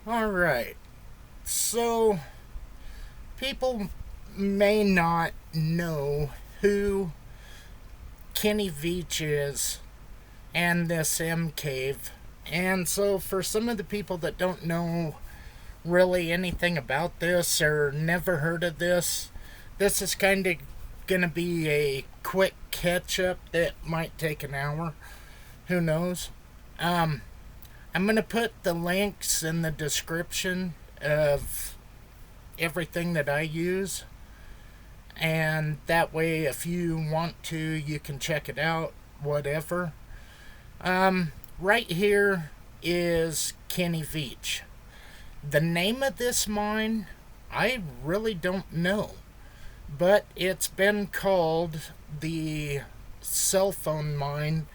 Alright, so people may not know who Kenny Veach is and this M Cave. And so, for some of the people that don't know really anything about this or never heard of this is kind of going to be a quick catch up that might take an hour. Who knows? Um, I'm going to put the links in the description of everything that I use. And that way, if you want to, you can check it out, whatever. Right here is Kenny Veach. The name of this mine, I really don't know. But it's been called the cell phone mine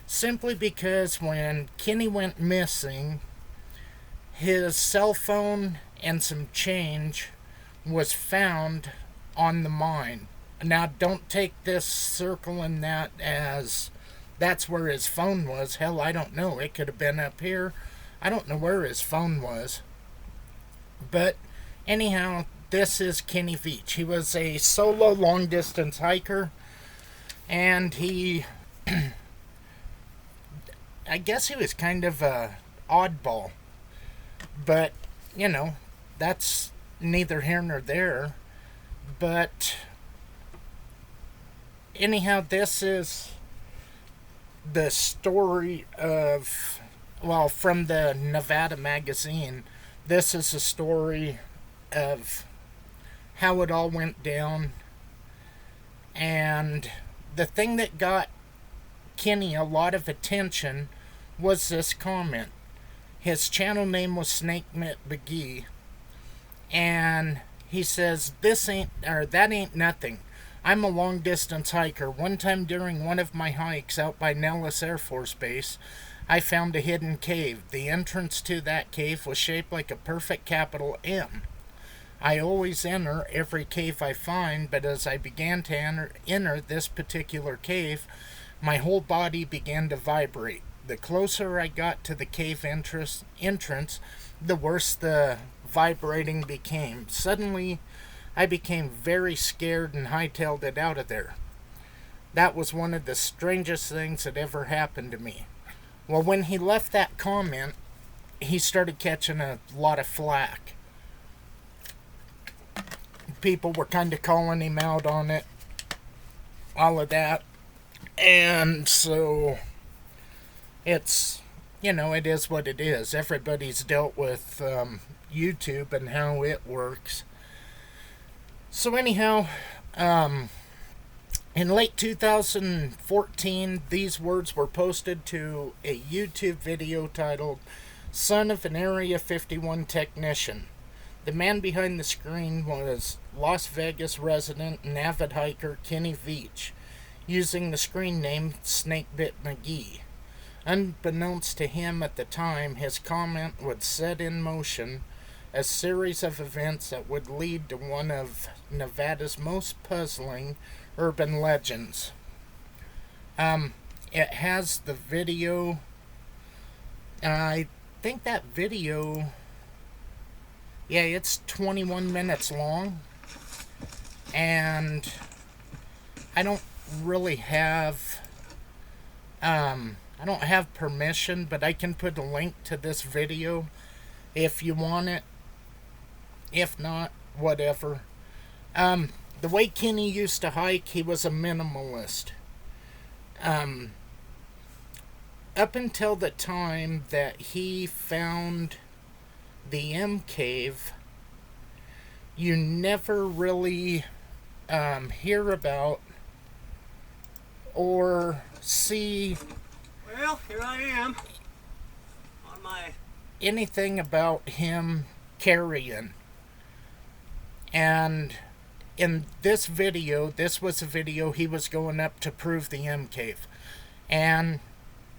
simply because when Kenny went missing, his cell phone and some change was found on the mine. Now, don't take this circle and that as that's where his phone was. Hell, I don't know. It could have been up here. I don't know where his phone was. But anyhow, this is Kenny Veach. He was a solo long distance hiker, and I guess he was kind of a oddball. But, you know, that's neither here nor there. But anyhow, this is the story of, well, from the Nevada magazine. This is a story of how it all went down. And the thing that got Kenny a lot of attention was this comment. His channel name was Snake Mcgee, and he says, "This ain't, or that ain't nothing. I'm a long distance hiker. One time during one of my hikes out by Nellis Air Force Base, I found a hidden cave. The entrance to that cave was shaped like a perfect capital M. I always enter every cave I find, but as I began to enter this particular cave, my whole body began to vibrate. The closer I got to the cave entrance, the worse the vibrating became. Suddenly, I became very scared and hightailed it out of there. That was one of the strangest things that ever happened to me." Well, when he left that comment, he started catching a lot of flack. People were kind of calling him out on it, all of that. And so it is what it is. Everybody's dealt with YouTube and how it works. So, anyhow, in late 2014, these words were posted to a YouTube video titled "Son of an Area 51 Technician." The man behind the screen was Las Vegas resident and avid hiker Kenny Veach, using the screen name Snakebit McGee. Unbeknownst to him at the time, his comment would set in motion a series of events that would lead to one of Nevada's most puzzling urban legends. It has the video. I think that video, yeah, it's 21 minutes long, and I don't really have, I don't have permission, but I can put a link to this video if you want it. If not, whatever. The way Kenny used to hike, he was a minimalist. Up until the time that he found the M Cave, you never really hear about or see Well, here I am on my. anything about him carrying. And in this video, this was a video he was going up to prove the M Cave. And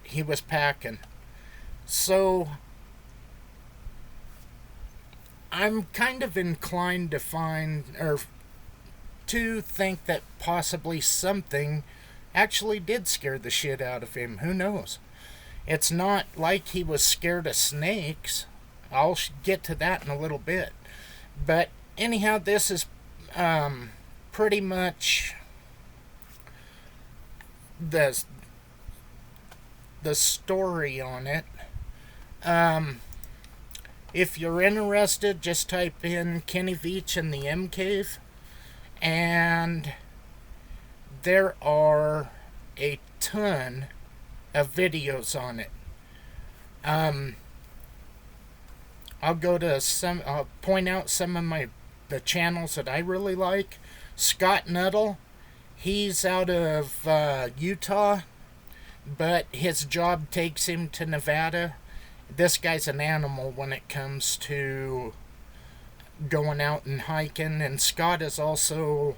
he was packing. So I'm kind of inclined to find, or to think that possibly something actually did scare the shit out of him. Who knows? It's not like he was scared of snakes. I'll get to that in a little bit. But anyhow, this is pretty much the the story on it. If you're interested, just type in Kenny Veach and the M Cave, and there are a ton of videos on it. I'll go to some. I'll point out some of the channels that I really like. Scott Nuttall, he's out of Utah, but his job takes him to Nevada. This guy's an animal when it comes to going out and hiking. And Scott is also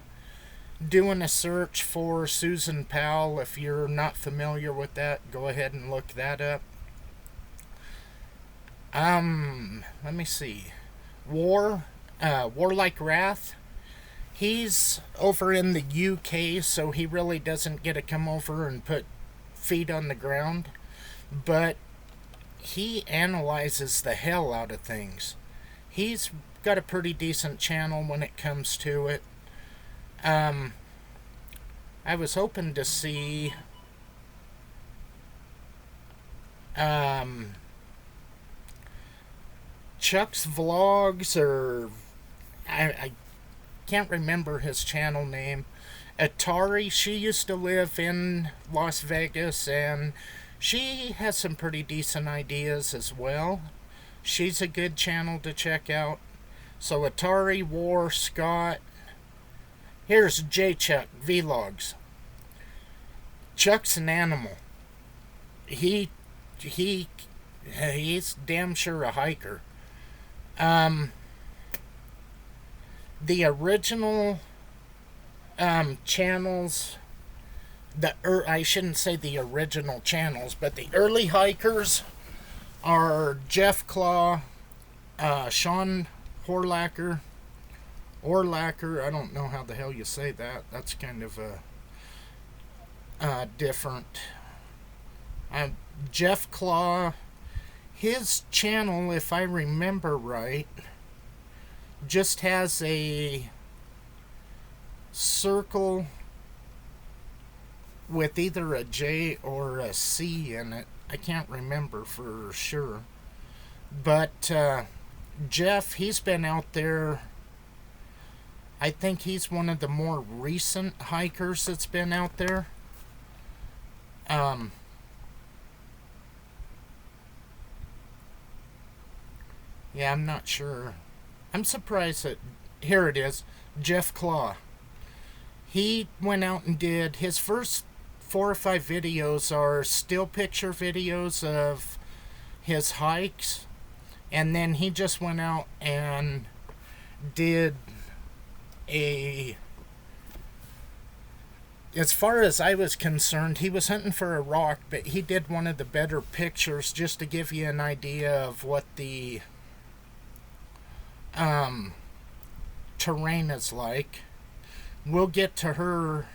doing a search for Susan Powell. If you're not familiar with that, go ahead and look that up. Let me see. Warlike Wrath. He's over in the UK, so he really doesn't get to come over and put feet on the ground. But he analyzes the hell out of things. He's got a pretty decent channel when it comes to it. I was hoping to see Chuck's vlogs, or I can't remember his channel name. Atari, she used to live in Las Vegas, and she has some pretty decent ideas as well. She's a good channel to check out. So Atari, War, Scott. Here's J Chuck Vlogs. Chuck's an animal. He's damn sure a hiker. The original channels, I shouldn't say the original channels, but the early hikers are Jeff Claw, Sean Horlacher, I don't know how the hell you say that. That's kind of different. Jeff Claw, his channel, if I remember right, just has a circle with either a J or a C in it. I can't remember for sure. But Jeff, he's been out there. I think he's one of the more recent hikers that's been out there. Yeah, I'm not sure. I'm surprised that... Here it is. Jeff Claw. He went out and did... His first 4 or 5 videos are still picture videos of his hikes. And then he just went out and did a... As far as I was concerned, he was hunting for a rock, but he did one of the better pictures just to give you an idea of what the terrain is like. We'll get to her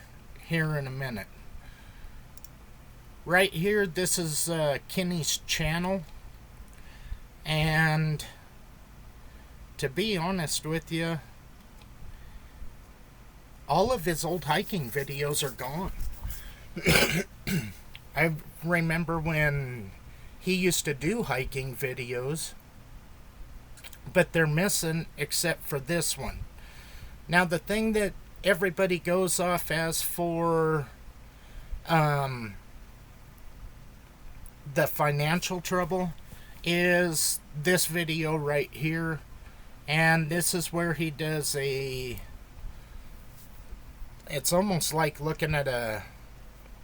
here in a minute. Right here, this is Kenny's channel, and to be honest with you, all of his old hiking videos are gone. I remember when he used to do hiking videos, but they're missing except for this one. Now, the thing that everybody goes off as for the financial trouble is this video right here. And this is where he does it's almost like looking at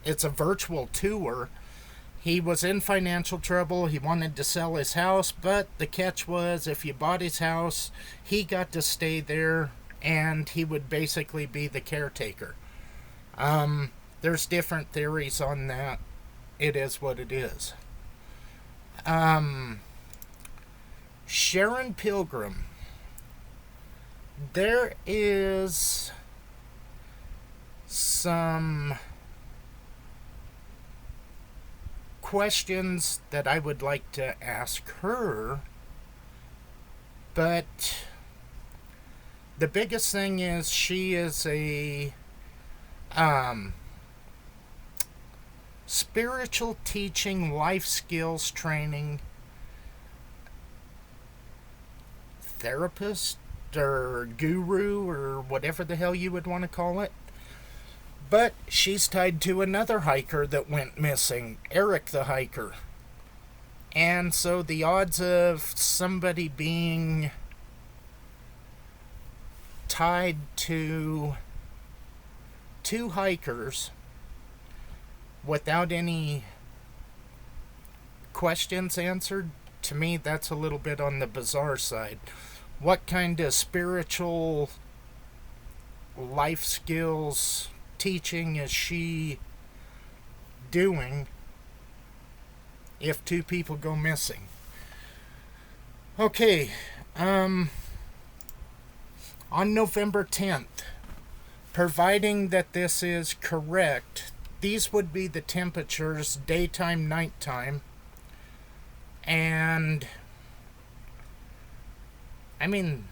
it's a virtual tour. He was in financial trouble. He wanted to sell his house, but the catch was if you bought his house, he got to stay there, and he would basically be the caretaker. There's different theories on that. It is what it is. Sharon Pilgrim. There is some questions that I would like to ask her But the biggest thing is she is a spiritual teaching, life skills training therapist or guru or whatever the hell you would want to call it. But she's tied to another hiker that went missing, Eric the hiker. And so the odds of somebody being tied to two hikers without any questions answered, to me, that's a little bit on the bizarre side. What kind of spiritual life skills teaching is she doing if two people go missing? Okay, on November 10th, providing that this is correct, these would be the temperatures daytime, nighttime, and I mean,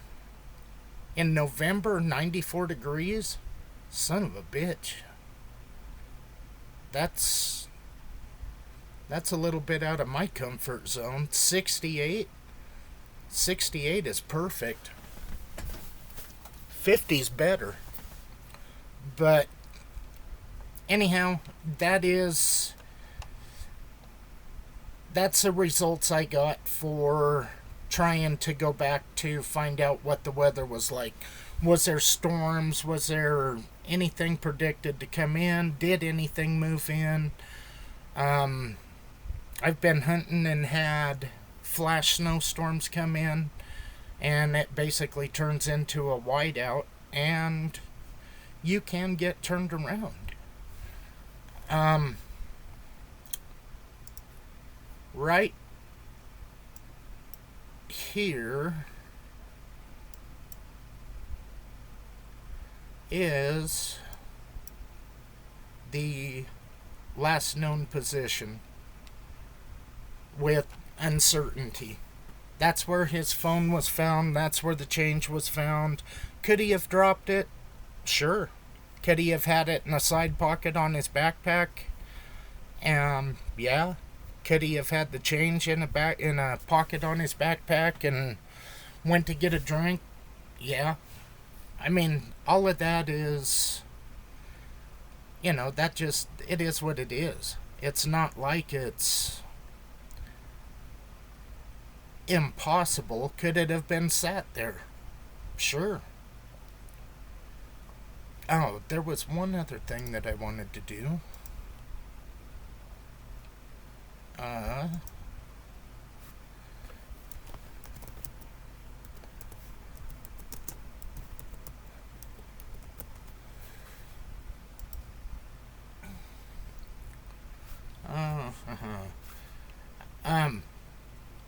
in November, 94 degrees? Son of a bitch. That's a little bit out of my comfort zone. 68? 68 is perfect. 50's better. But anyhow, that's the results I got for trying to go back to find out what the weather was like. Was there storms? Was there anything predicted to come in? Did anything move in? I've been hunting and had flash snowstorms come in, and it basically turns into a whiteout, and you can get turned around. Right here is the last known position with uncertainty. That's where his phone was found. That's where the change was found. Could he have dropped it? Sure. Could he have had it in a side pocket on his backpack? Yeah. Could he have had the change in a pocket on his backpack and went to get a drink? Yeah. I mean, all of that is, it is what it is. It's not like it's impossible. Could it have been sat there? Sure. Oh, there was one other thing that I wanted to do.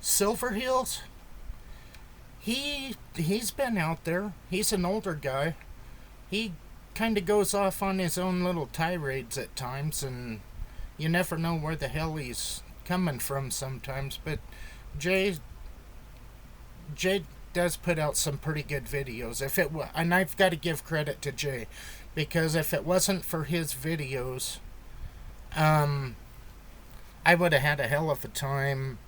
Silver Hills, he's been out there. He's an older guy. He kind of goes off on his own little tirades at times, and you never know where the hell he's coming from sometimes. But Jay does put out some pretty good videos. And I've got to give credit to Jay, because if it wasn't for his videos, I would have had a hell of a time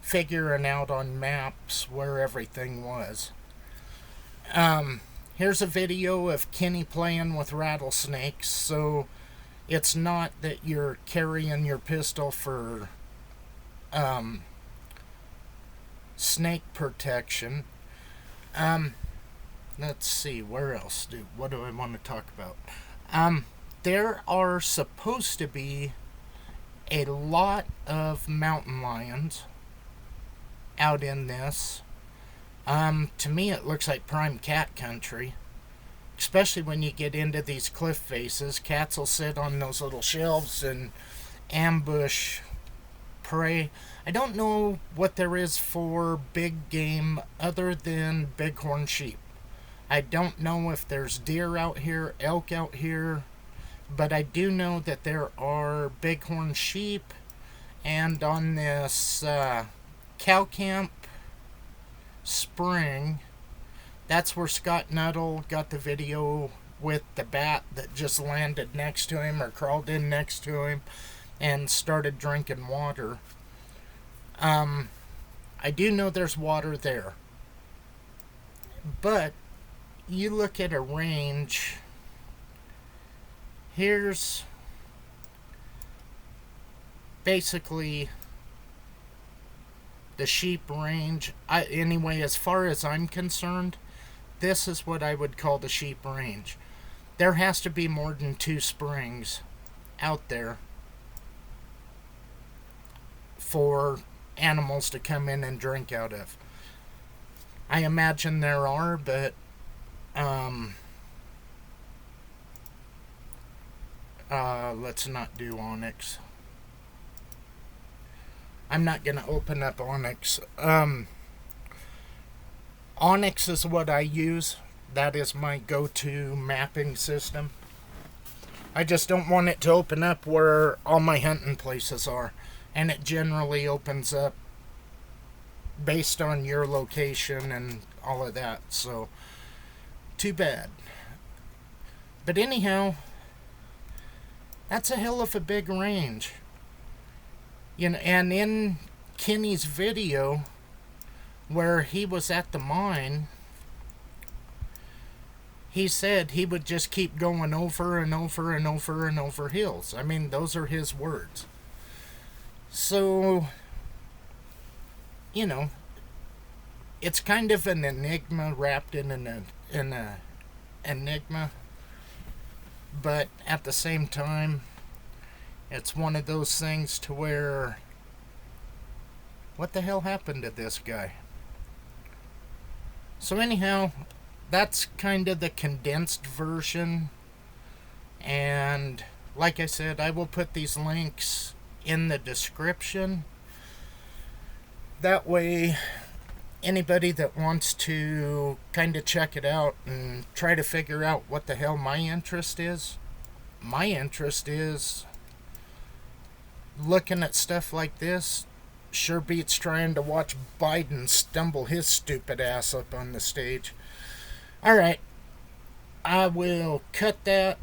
figuring out on maps where everything was. Here's a video of Kenny playing with rattlesnakes, so it's not that you're carrying your pistol for snake protection. Let's see, where else what do I want to talk about? There are supposed to be a lot of mountain lions out in this. To me, it looks like prime cat country, especially when you get into these cliff faces. Cats will sit on those little shelves and ambush prey. I don't know what there is for big game other than bighorn sheep. I don't know if there's deer out here, elk out here, but I do know that there are bighorn sheep, and on this cow camp spring. That's where Scott Nuttall got the video with the bat that just landed next to him or crawled in next to him and started drinking water. I do know there's water there. But you look at a range. Here's basically the sheep range. Anyway, as far as I'm concerned, this is what I would call the sheep range. There has to be more than 2 springs out there for animals to come in and drink out of. I imagine there are, but let's not do onyx. I'm not going to open up onyx. Onyx is what I use. That is my go-to mapping system. I just don't want it to open up where all my hunting places are. And it generally opens up based on your location and all of that. So, too bad. But anyhow, that's a hell of a big range. You know, and in Kenny's video where he was at the mine, he said he would just keep going over and over and over and over hills. I mean, those are his words. So, you know, it's kind of an enigma wrapped in an enigma, but at the same time, it's one of those things to where, what the hell happened to this guy? So anyhow, that's kind of the condensed version, and like I said, I will put these links in the description. That way, anybody that wants to kind of check it out and try to figure out what the hell my interest is looking at stuff like this sure beats trying to watch Biden stumble his stupid ass up on the stage. Alright, I will cut that,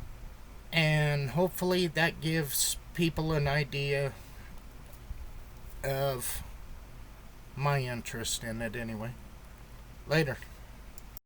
and hopefully that gives people an idea of my interest in it anyway. Later.